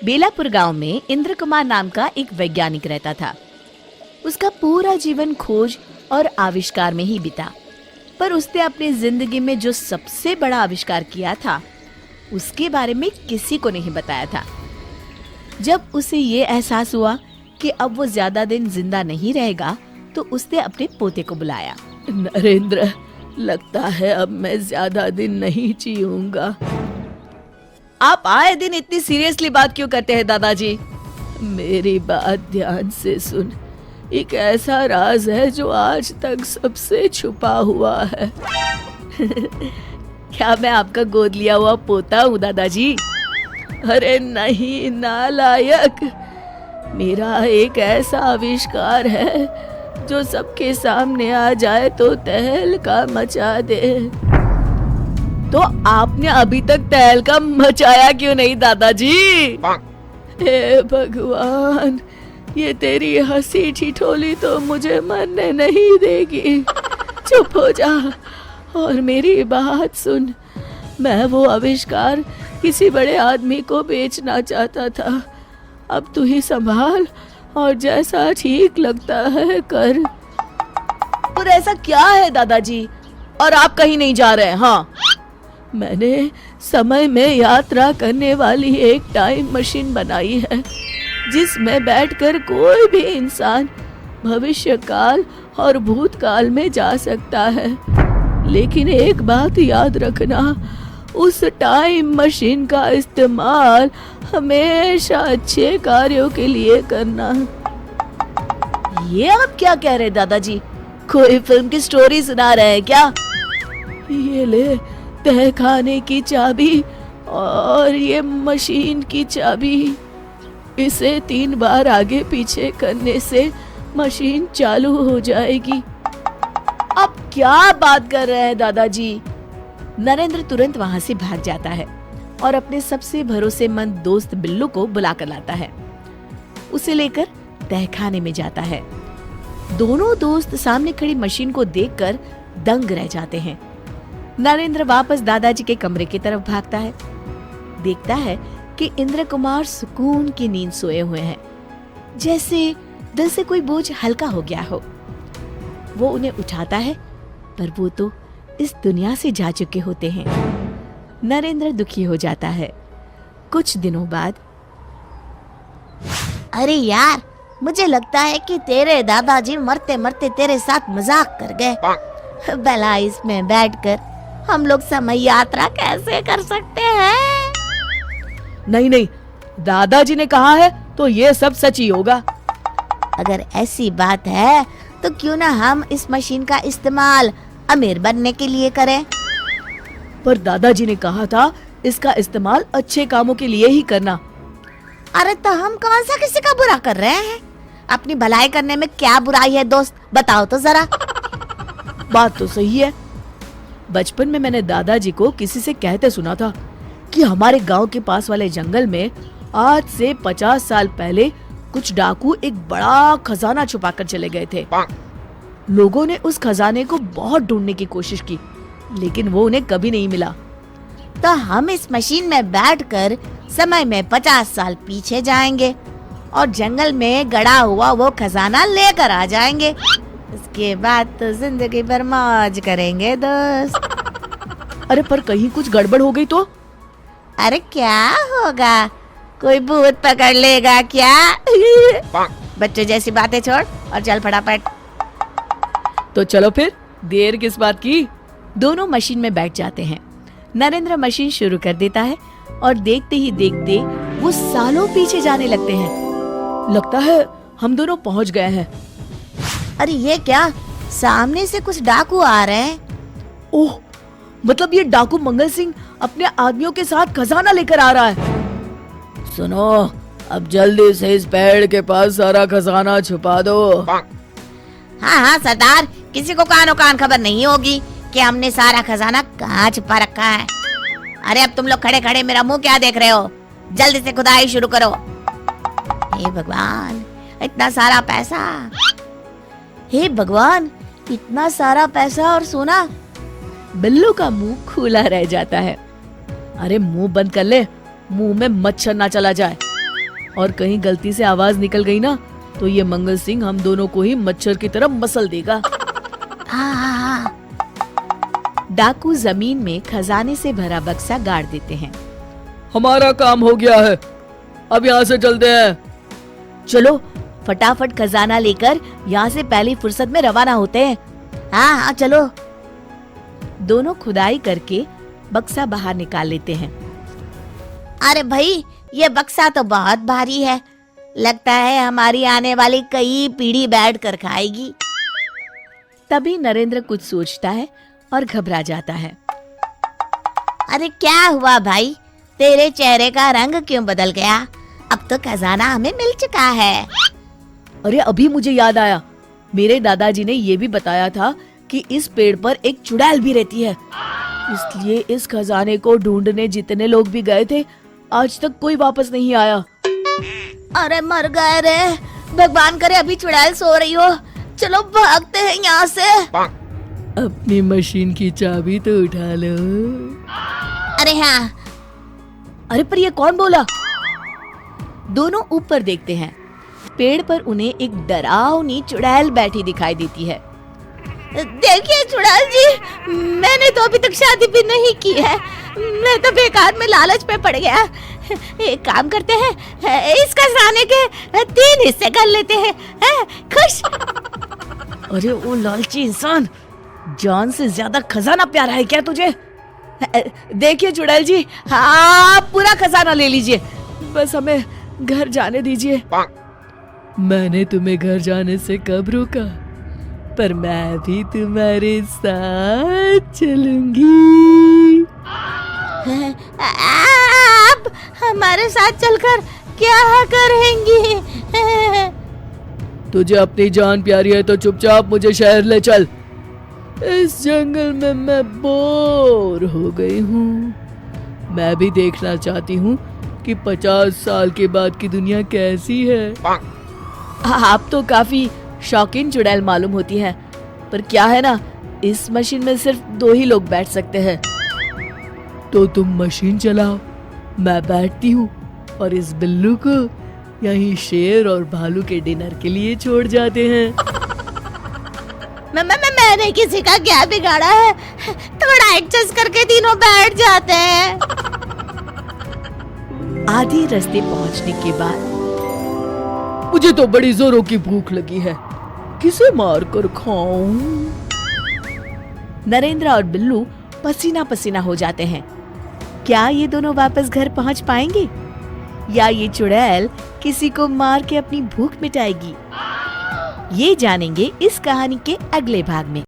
बेलापुर गांव में इंद्र कुमार नाम का एक वैज्ञानिक रहता था। उसका पूरा जीवन खोज और आविष्कार में ही बीता, पर उसने अपनी जिंदगी में जो सबसे बड़ा आविष्कार किया था उसके बारे में किसी को नहीं बताया था। जब उसे ये एहसास हुआ कि अब वो ज्यादा दिन जिंदा नहीं रहेगा, तो उसने अपने पोते को बुलाया। नरेंद्र, लगता है अब मैं ज्यादा दिन नहीं जीऊंगा। आप आए दिन इतनी सीरियसली बात क्यों करते हैं दादाजी? मेरी बात ध्यान से सुन। एक ऐसा राज है जो आज तक सबसे छुपा हुआ है। क्या मैं आपका गोद लिया हुआ पोता हूँ दादाजी? अरे नहीं नालायक, मेरा एक ऐसा आविष्कार है जो सबके सामने आ जाए तो तहलका मचा दे। तो आपने अभी तक तहलका मचाया क्यों नहीं दादाजी? हे भगवान, ये तेरी हंसी ठिठोली तो मुझे मरने नहीं देगी। चुप हो जा और मेरी बात सुन। मैं वो आविष्कार किसी बड़े आदमी को बेचना चाहता था। अब तू ही संभाल और जैसा ठीक लगता है कर। पर ऐसा क्या है दादाजी? और आप कहीं नहीं जा रहे हैं? हाँ, मैंने समय में यात्रा करने वाली एक टाइम मशीन बनाई है, जिसमें बैठकर कोई भी इंसान भविष्य काल और भूतकाल में जा सकता है। लेकिन एक बात याद रखना, उस टाइम मशीन का इस्तेमाल हमेशा अच्छे कार्यों के लिए करना। ये आप क्या कह रहे हैं दादाजी? कोई फिल्म की स्टोरी सुना रहे हैं क्या? ये ले तहखाने की चाबी और ये मशीन की चाबी। इसे 3 बार आगे पीछे करने से मशीन चालू हो जाएगी। आप क्या बात कर रहे हैं दादाजी? नरेंद्र तुरंत वहां से भाग जाता है और अपने सबसे भरोसेमंद दोस्त बिल्लू को बुलाकर लाता है। उसे लेकर तहखाने में जाता है। दोनों दोस्त सामने खड़ी मशीन को देखकर दंग रह जाते हैं। नरेंद्र वापस दादाजी के कमरे की तरफ भागता है। देखता है कि इंद्र कुमार सुकून की नींद सोए हुए हैं, जैसे दिल से कोई बोझ हल्का हो गया हो। वो उन्हें उठाता है, पर वो तो इस दुनिया से जा चुके होते हैं। नरेंद्र दुखी हो जाता है। कुछ दिनों बाद, अरे यार, मुझे लगता है कि तेरे दादाजी मरते मरते तेरे साथ मजाक कर गए। भला इसमें बैठकर हम लोग समय यात्रा कैसे कर सकते हैं? नहीं नहीं, दादाजी ने कहा है तो ये सब सच ही होगा। अगर ऐसी बात है तो क्यों ना हम इस मशीन का इस्तेमाल अमीर बनने के लिए करें? पर दादाजी ने कहा था इसका इस्तेमाल अच्छे कामों के लिए ही करना। अरे तो हम कौन सा किसी का बुरा कर रहे हैं? अपनी भलाई करने में क्या बुराई है दोस्त, बताओ तो जरा। बात तो सही है। बचपन में मैंने दादाजी को किसी से कहते सुना था कि हमारे गांव के पास वाले जंगल में आज से 50 साल पहले कुछ डाकू एक बड़ा खजाना छुपा कर चले गए थे। लोगों ने उस खजाने को बहुत ढूंढने की कोशिश की, लेकिन वो उन्हें कभी नहीं मिला। तो हम इस मशीन में बैठकर समय में 50 साल पीछे जाएंगे और जंगल में गड़ा हुआ वो खजाना लेकर आ जाएंगे। उसके बाद तो जिंदगी भर मौज करेंगे दोस्त। अरे पर कहीं कुछ गड़बड़ हो गई तो? अरे क्या होगा, कोई भूत पकड़ लेगा क्या? बच्चों जैसी बातें छोड़ और चल फटाफट। तो चलो फिर, देर किस बात की? दोनों मशीन में बैठ जाते हैं। नरेंद्र मशीन शुरू कर देता है और देखते ही देखते वो सालों पीछे जाने लगते हैं। लगता है हम दोनों पहुंच गए हैं। अरे ये क्या, सामने से कुछ डाकू आ रहे हैं। ओह, मतलब ये डाकू मंगल सिंह अपने आदमियों के साथ खजाना लेकर आ रहा है। सुनो, अब जल्दी से इस पेड़ के पास सारा खजाना छुपा दो। हाँ हाँ सरदार, किसी को कानो कान खबर नहीं होगी कि हमने सारा खजाना कहाँ छुपा रखा है। अरे अब तुम लोग खड़े खड़े मेरा मुंह क्या देख रहे हो? जल्दी से खुदाई शुरू करो। हे भगवान, इतना सारा पैसा! हे भगवान, इतना सारा पैसा और सोना! बिल्लू का मुंह खुला रह जाता है। अरे मुंह बंद कर ले, मुंह में मच्छर ना चला जाए। और कहीं गलती से आवाज निकल गई ना तो ये मंगल सिंह हम दोनों को ही मच्छर की तरह मसल देगा। हाँ। डाकू जमीन में खजाने से भरा बक्सा गाड़ देते हैं। हमारा काम हो गया है, अब यहाँ से चलते हैं। चलो फटाफट खजाना लेकर यहाँ से पहली फुर्सत में रवाना होते हैं। हाँ चलो। दोनों खुदाई करके बक्सा बाहर निकाल लेते हैं। अरे भाई, ये बक्सा तो बहुत भारी है, लगता है हमारी आने वाली कई पीढ़ी बैठ कर खाएगी। तभी नरेंद्र कुछ सोचता है और घबरा जाता है। अरे क्या हुआ भाई, तेरे चेहरे का रंग क्यों बदल गया? अब तो खजाना हमें मिल चुका है। अरे अभी मुझे याद आया, मेरे दादाजी ने ये भी बताया था कि इस पेड़ पर एक चुड़ैल भी रहती है, इसलिए इस खजाने को ढूंढने जितने लोग भी गए थे आज तक कोई वापस नहीं आया। अरे मर गए रे, भगवान करे अभी चुड़ैल सो रही हो। चलो भागते हैं यहाँ से। अपनी मशीन की चाबी तो उठा लो। अरे हाँ। अरे पर ये कौन बोला? दोनों ऊपर देखते हैं। पेड़ पर उन्हें एक डरावनी चुड़ैल बैठी दिखाई देती है। देखिए चुड़ैल जी, मैंने तो अभी तक शादी भी नहीं की है, मैं तो बेकार में लालच पे पड़ गया। एक काम करते हैं, इस खजाने के 3 हिस्से कर लेते हैं, खुश? अरे वो लालची इंसान, जान से ज्यादा खजाना प्यारा है क्या तुझे? देखिए चुड़ैल जी, हाँ पूरा खजाना ले लीजिए, बस हमें घर जाने दीजिए। मैंने तुम्हें घर जाने से कब रोका, पर मैं भी तुम्हारे साथ चलूंगी। आप हमारे साथ चलकर क्या करेंगी? तुझे अपनी जान प्यारी है तो चुपचाप मुझे शहर ले चल। इस जंगल में मैं बोर हो गई हूँ, मैं भी देखना चाहती हूँ कि 50 साल के बाद की दुनिया कैसी है। आप तो काफी शौकीन चुड़ैल मालूम होती है, पर क्या है ना, इस मशीन में सिर्फ 2 ही लोग बैठ सकते हैं। तो तुम मशीन चलाओ, मैं बैठती हूँ और इस बिल्लू को यहीं शेर और भालू के डिनर के लिए छोड़ जाते हैं। मैंने किसी का क्या बिगाड़ा है, थोड़ा एडजस्ट करके तीनों बैठ जाते हैं। आधे रास्ते पहुंचने के बाद मुझे तो बड़ी जोरों की भूख लगी है, किसे मार कर खाऊं? नरेंद्र और बिल्लू पसीना पसीना हो जाते हैं। क्या ये दोनों वापस घर पहुंच पाएंगे या ये चुड़ैल किसी को मार के अपनी भूख मिटाएगी? ये जानेंगे इस कहानी के अगले भाग में।